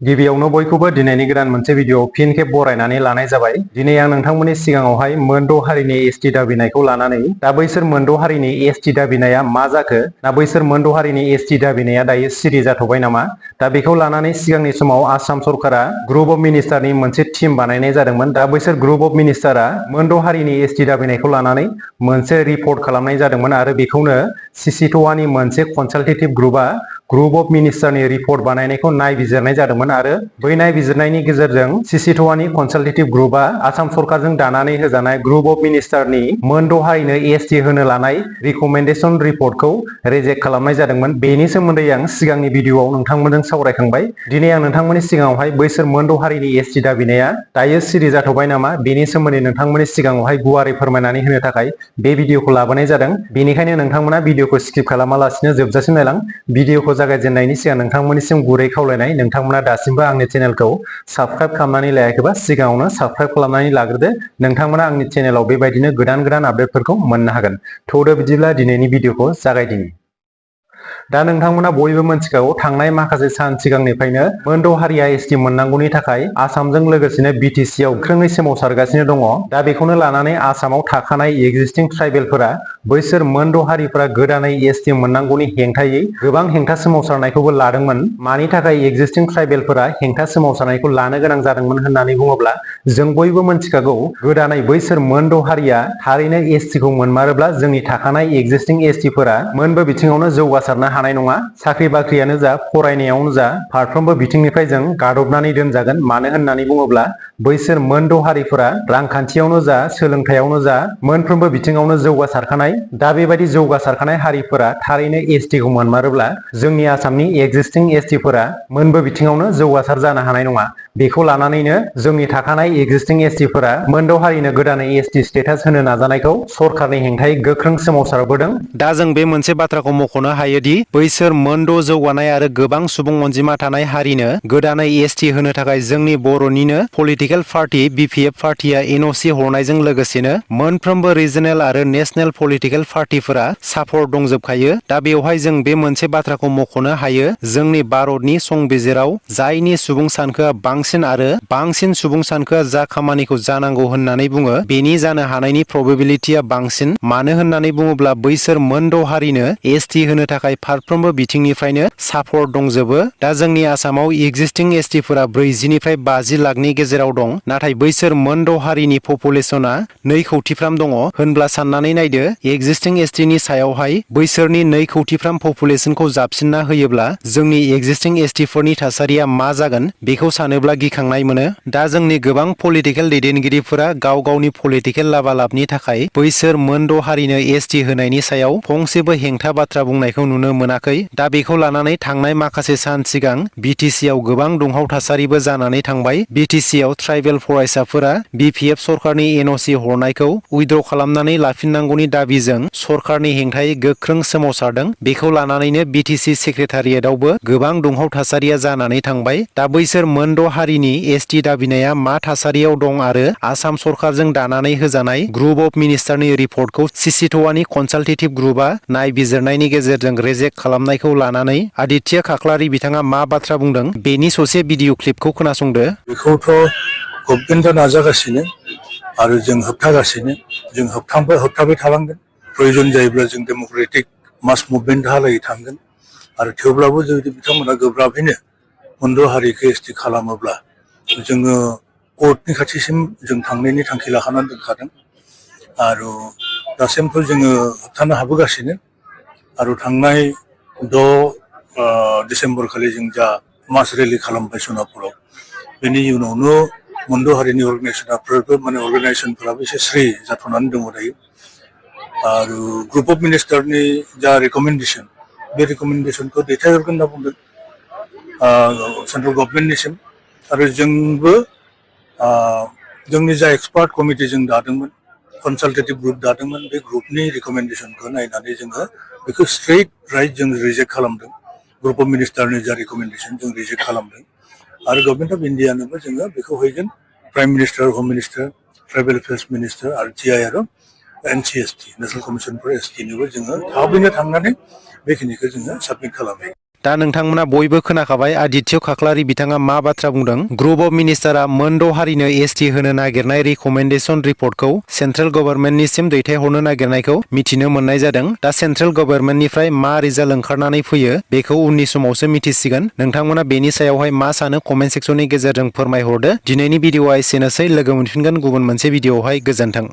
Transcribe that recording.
गिबियावनो बयखौबो दिनैनि गोदान मोनसे भिडिअ फिन खेब बरायनानै लानाय जाबाय। दिनै आं नोंथांमोननि सिगाङावहाय मोनद' हारिनि एसटि दाबिनायखौ लानानै दा बैसोर मोनद' हारिनि एसटि दाबिनाया मा जाखो, दा बैसोर मोनद' हारिनि एसटि दाबिनाया दायो सिरि जाथ'बाय नामा, दा बेखौ लानानै सिगांनि समाव आसाम सरकारा ग्रुप अफ मिनिस्टारनि मोनसे टिम बानायनाय जादोंमोन। दा बैसोर ग्रुप अफ मिनिस्टारा मोनद' हारिनि एसटि दाबिनायखौ लानानै मोनसे रिपर्ट खालामनाय जादोंमोन आरो बेखौनो CCTOA मोनसे कनसालटेटिभ ग्रुपआ ग्रुप अफ मिनिस्टारनि रिपर्ट बानायनायखौ नायबिजिरनाय जादोंमोन आरो बै नायबिजिरनायनि गेजेरजों CCTOA कनसालटेटिभ ग्रुपआ आसाम सरकारजों दानानै होजानाय ग्रुप अफ मिनिस्टारनि मोनद' हारिनो एसटि होनो लानाय रिकमेन्डेसन रिपर्टखौ रिजेक्ट खालामनाय जादोंमोन। बेनि सोमोन्दै आं सिगांनि भिडिअआव नोंथांमोनजों सावरायखांबाय। दिनै आं नोंथांमोननि सिगाङावहाय बैसोर मोनद' हारिनि एसटि दाबिनाया दायो सिरि जाथ'बाय नामा बेनि सोमोन्दै नोंथांमोननि सिगाङावहाय गुवारै फोरमायनानै होनो थाखाय बे भिडिअखौ लाबोनाय जादों। बेनिखायनो नोंथांमोना भिडिअखौ स्किप खालामालासिनो जोबजासिम नायलां। भिडिअखौ जागायजेननायनि सिगां नोंथांमोननिसिम गुरै खावलायनाय, नोंथांमोना दासिमबो आंनि चेनेलखौ साबस्क्राइब खालामनानै लायाखैबा सिगाङावनो साबस्क्राइब खालामनानै लाग्रोदो। नोंथांमोना आंनि चेनेलाव बेबायदिनो गोदान आपडेटफोरखौ मोननो हागोन। थौदो बिदिब्ला दिनैनि भिडिअखौ जागायदिनि। दा नोंथांमोना बयबो मिथिखागौ, थांनाय माखासे सान सिगांनिफ्रायनो मोनद' हारिया एसटि मोननांगौनि थाखाय आसामजों लोगोसेनो BTC आव गोख्रोङै सोमावसारगासिनो दङ। दा बेखौनो लानानै आसामाव थाखानाय एक्जिस्टिं ट्राइबेलफोरा बैसोर मोनद' हारिफोरा गोदानै एसटि मोननांगौनि हेंथायै गोबां हेंथा सोमावसारनायखौबो लादोंमोन। मानि थाखाय एक्जिस्टिं ट्राइबेलफोरा हेंथा सोमावसारनायखौ लानो गोनां जादोंमोन होननानै बुङोब्ला जों बयबो मिथिखागौ, गोदानै बैसोर मोनद' हारिया थारैनो एसटिखौ मोनमारोब्ला जोंनि थाखानाय एक्जिस्टिं एसटिफोरा मोनबो बिथिङावनो जौगासारनो हानाय नङा। साख्रि बाख्रियानो जा, फरायनायावनो जा, फारफ्रोमबो बिथिंनिफ्राय जों गादबनानै दोनजागोन। मानो होननानै बुङोब्ला बैसोर मोनद' हारिफोरा रांखान्थियावनो जा, सोलोंथायावनो जा, मोनफ्रोमबो बिथिङावनो जौगासारखानाय। दा बेबायदि जौगासारखानाय हारिफोरा थारैनो एसटिखौ मोनमारोब्ला जोंनि आसामनि एक्जिस्टिं एसटिफोरा मोनबो बिथिङावनो जौगासार जानो हानाय नङा। बेखौ लानानैनो जोंनि थाखानाय एक्जिस्टिं एसटिफोरा मोनद' हारिनो गोदानै एसटि स्टेटास होनो नाजानायखौ सरकारनि हेंथायै गोख्रों सोमावसारबोदों। दा जों बे मोनसे बाथ्राखौ मख'नो हायोदि बैसोर मोनद' जौगानाय आरो गोबां सुबुं अनजिमा थानाय हारिनो गोदानै एसटि होनो थाखाय जोंनि बर'निनो पलिटिकेल पार्टी BPF पार्टीआ NOC हरनायजों लोगोसेनो मोनफ्रोमबो रिजनेल आरो नेशनेल पलिटिकेल पार्टीफोरा सापर्ट दंजोबखायो। दा बेवहाय जों बे मोनसे बाथ्राखौ मख'नो हायो, जोंनि भारतनि संबिजिराव जायनि सुबुं सानखोआ बांसिन आरो बांसिन सुबुं सानखोआ जा खामानिखौ जानांगौ होननानै बुङो बेनि जानो हानायनि प्रबेबिलिटिया बांसिन। मानो होननानै बुङोब्ला बैसोर मोनद' हारिनो एसटि होनो थाखाय फारफ्रोमबो बिथिंनिफ्रायनो सापर्ट दंजोबो। दा जोंनि आसामाव एक्जिस्टिं एसटिफोरा 40निफ्राय 50 लाखनि गेजेराव दं, नाथाय बैसोर मोनद' हारिनि पपुलेसना 2 कौटिफ्राम दङ। होनब्ला साननानै नायदो, एक्जिस्टिं एसटिनि सायावहाय बैसोरनि 2 कौटिफ्राम पपुलेसनखौ जाबसिनना होयोब्ला जोंनि एक्जिस्टिं एसटिफोरनि थासारिया मा जागोन बेखौ सानोब्ला गिखांनाय मोनो। दा जोंनि गोबां पलिटिकेल दैदेनगिरिफोरा गाव गावनि पलिटिकेल लाबालाबनि थाखाय बैसोर मोनद' हारिनो एसटि होनायनि सायाव फंसेबो हेंथा बाथ्रा बुंनायखौ नुनो मोनाखै। दा बेखौ लानानै थांनाय माखासे सान सिगां BTC आव गोबां दुंहाव थासारिबो जानानै थांबाय। BTC आव ट्राइबेल फरायसाफोरा BPF सरकारनि NOC हरनायखौ उइथड्र खालामनानै लाफिननांगौनि दाबिजों सरकारनि हेंथायै गोख्रों सोमावसारदों। बेखौ लानानैनो BTC सेक्रेटारियेटआवबो गोबां दुंहाव थासारिया जानानै थांबाय। दा बैसोर मोनद' हारिनि एसटि दाबिनाया मा थासारियाव दं आरो आसाम सरकारजों दानानै होजानाय ग्रुप अफ मिनिस्टारनि रिपर्टखौ CCTOA कनसालटेटिभ ग्रुपआ नायबिजिरनायनि गेजेरजों रिजेक्ट खालामनायखौ लानानै आदित्य खाख्लारि बिथाङा मा बाथ्रा बुंदों बेनि ससे भिडिअ क्लिपखौ खोनासंदो। बेखौथ' गभर्नमेन्टआ नाजागासिनो आरो जों होबथागासिनो, जों होबथाबाय थालांगोन। प्रयोजन जायोब्ला जों डेम'क्रेटिक मास मुभमेन्टहालागै थांगोन। आरो थेवब्लाबो जुदि बिथांमोना गोब्राबैनो मोनद' हारिखौ एसटि खालामोब्ला जोङो कर्टनि खाथिसिम जों थांनायनि थांखि लाखानानै दोनखादों। आरो दासिमबो जोङो होबथानो हाबोगासिनो। आरो थांनाय 6 डिसेम्बर खालि जों जा मास रेलि खालामबाय सनापुराव, बेनि उनावनो मोनद' हारिनि अर्गानाइजेसनफोराबो एसे स्रि जाथ'नानै दङ दायो। आरो ग्रुप अफ मिनिस्टारनि जा रेकमेन्डेसन, बे रेकमेन्डेसनखौ दैथायहरगोन होनना बुंदों सेन्ट्रेल गभर्नमेन्टनिसिम। आरो जोंबो जोंनि जा एक्सपार्ट कमिटि जों दादोंमोन, कनसालटेटिभ ग्रुप दादोंमोन, बे ग्रुपनि रेकमेन्डेसनखौ नायनानै जोङो बेखौ स्ट्रेट राइट जों रिजेक्ट खालामदों। ग्रुप अफ मिनिस्टारनि जा रेकमेन्डेसन जों रिजेक्ट खालामदों। आरो गभर्नमेन्ट अफ इन्डियानोबो जोङो बेखौ हैगोन। प्राइम मिनिस्टार, होम मिनिस्टार, ट्राइबेल एफेयार्स मिनिस्टार आरो TI आरो NCST नेशनेल कमिसन फर एसटिनोबो जोङो थाबैनो थांनानै बेखिनिखौ जोङो साबमिट खालामो। दा नोंथांमोना बयबो खोनाखाबाय आदित्य खाख्लारि बिथाङा मा बाथ्रा बुंदों। ग्रुप अफ मिनिस्टारा मोनद' हारिनो एसटि होनो नागिरनाय रिकमेन्डेसन रिपर्टखौ सेन्ट्रेल गभर्नमेन्टनिसिम दैथायहरनो नागिरनायखौ मिथिनो मोननाय जादों। दा सेन्ट्रेल गभर्नमेन्टनिफ्राय मा रिजाल्ट ओंखारनानै फैयो बेखौ उननि समावसो मिथिसिगोन। नोंथांमोना बेनि सायावहाय मा सानो कमेन्ट सेक्सननि गेजेरजों फोरमायहरदो। दिनैनि भिडिअआ एसेनोसै, लोगो मोनफिनगोन गुबुन मोनसे भिडिअआवहाय। गोजोन्थों।